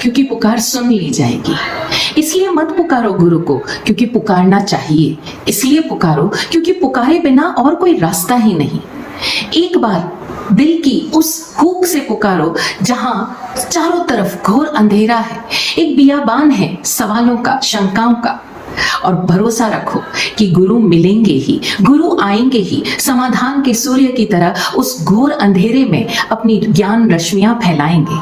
क्योंकि पुकार सुन ली जाएगी। इसलिए मत पुकारो गुरु को क्योंकि पुकारना चाहिए, इसलिए पुकारो क्योंकि पुकारे बिना और कोई रास्ता ही नहीं। एक बार दिल की उस हुक से पुकारो जहां चारों तरफ घोर अंधेरा है, एक बियाबान है सवालों का, शंकाओं का, और भरोसा रखो कि गुरु मिलेंगे ही, गुरु आएंगे ही, समाधान के सूर्य की तरह उस घोर अंधेरे में अपनी ज्ञान रश्मियां फैलाएंगे।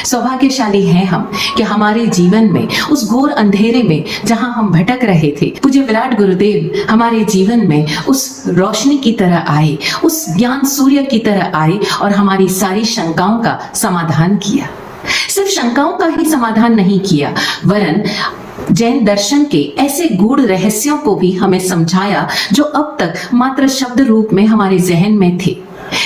सौभाग्यशाली हैं हम कि हमारे जीवन में उस घोर अंधेरे में जहां हम भटक रहे थे, पूज्य विराट गुरुदेव हमारे जीवन में उस रोशनी की तरह आए, उस ज्ञान सूर्य की तरह आए और हमारी सारी शंकाओं का समाधान किया। सिर्फ शंकाओं का ही समाधान नहीं किया, वरन जैन दर्शन के ऐसे गूढ़ रहस्यों को भी हमें समझाया जो अब तक मात्र शब्द रूप में हमारे जहन में थे।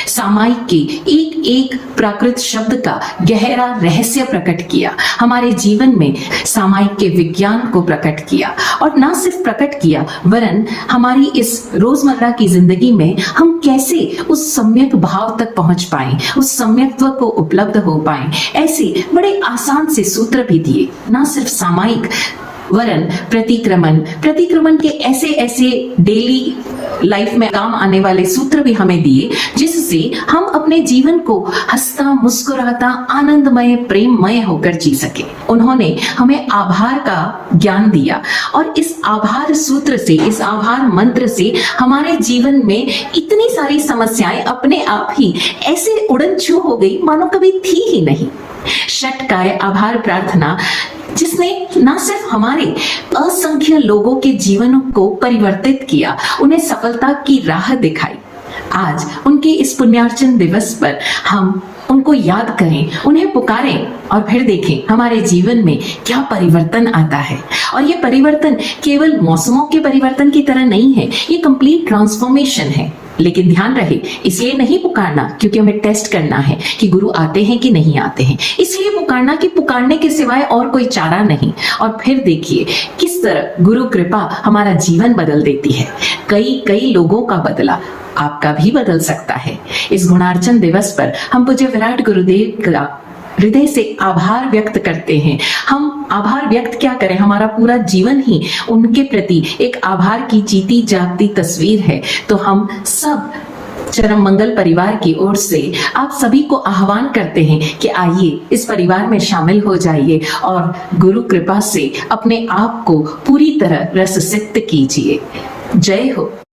सामायिक के एक एक प्राकृत शब्द का गहरा रहस्य प्रकट किया, हमारे जीवन में सामायिक के विज्ञान को प्रकट किया, और ना सिर्फ प्रकट किया वरन हमारी इस रोजमर्रा की जिंदगी में हम कैसे उस सम्यक भाव तक पहुंच पाए, उस सम्यकत्व को उपलब्ध हो पाए, ऐसे बड़े आसान से सूत्र भी दिए। ना सिर्फ सामायिक वरन प्रतिक्रमण के ऐसे ऐसे डेली लाइफ में काम आने वाले सूत्र भी हमें दिए जिससे हम अपने जीवन को हंसता, मुस्कुराता, आनंदमय, प्रेममय होकर जी सके। उन्होंने हमें आभार का ज्ञान दिया और इस आभार सूत्र से, इस आभार मंत्र से हमारे जीवन में इतनी सारी समस्याएं अपने आप ही ऐसे उड़न छू हो गई मानो कभी थी ही नहीं। षटकाय आभार प्रार्थना जिसने न सिर्फ हमारे असंख्य लोगों के जीवनों को परिवर्तित किया, उन्हें सफलता की राह दिखाई। आज उनके इस पुण्यार्चन दिवस पर हम उनको याद करें, उन्हें पुकारें और फिर देखें हमारे जीवन में क्या परिवर्तन आता है। और ये परिवर्तन केवल मौसमों के परिवर्तन की तरह नहीं है, ये कंप्लीट ट्रांसफॉर्मेशन है। लेकिन ध्यान रहे, इसलिए नहीं पुकारना क्योंकि हमें टेस्ट करना है कि गुरु आते हैं कि नहीं आते हैं, इसलिए पुकारना कि पुकारने के सिवाय और कोई चारा नहीं। और फिर देखिए किस तरह गुरु कृपा हमारा जीवन बदल देती है। कई लोगों का बदला, आपका भी बदल सकता है। इस गुणार्चन दिवस पर हम पूज्य विराट गुरुदेव का हृदय से आभार व्यक्त करते हैं। हम आभार व्यक्त क्या करें, हमारा पूरा जीवन ही उनके प्रति एक आभार की जीती जागती तस्वीर है। तो हम सब चरम मंगल परिवार की ओर से आप सभी को आह्वान करते हैं कि आइए इस परिवार में शामिल हो जाइए और गुरु कृपा से अपने आप को पूरी तरह रससिक्त कीजिए। जय हो।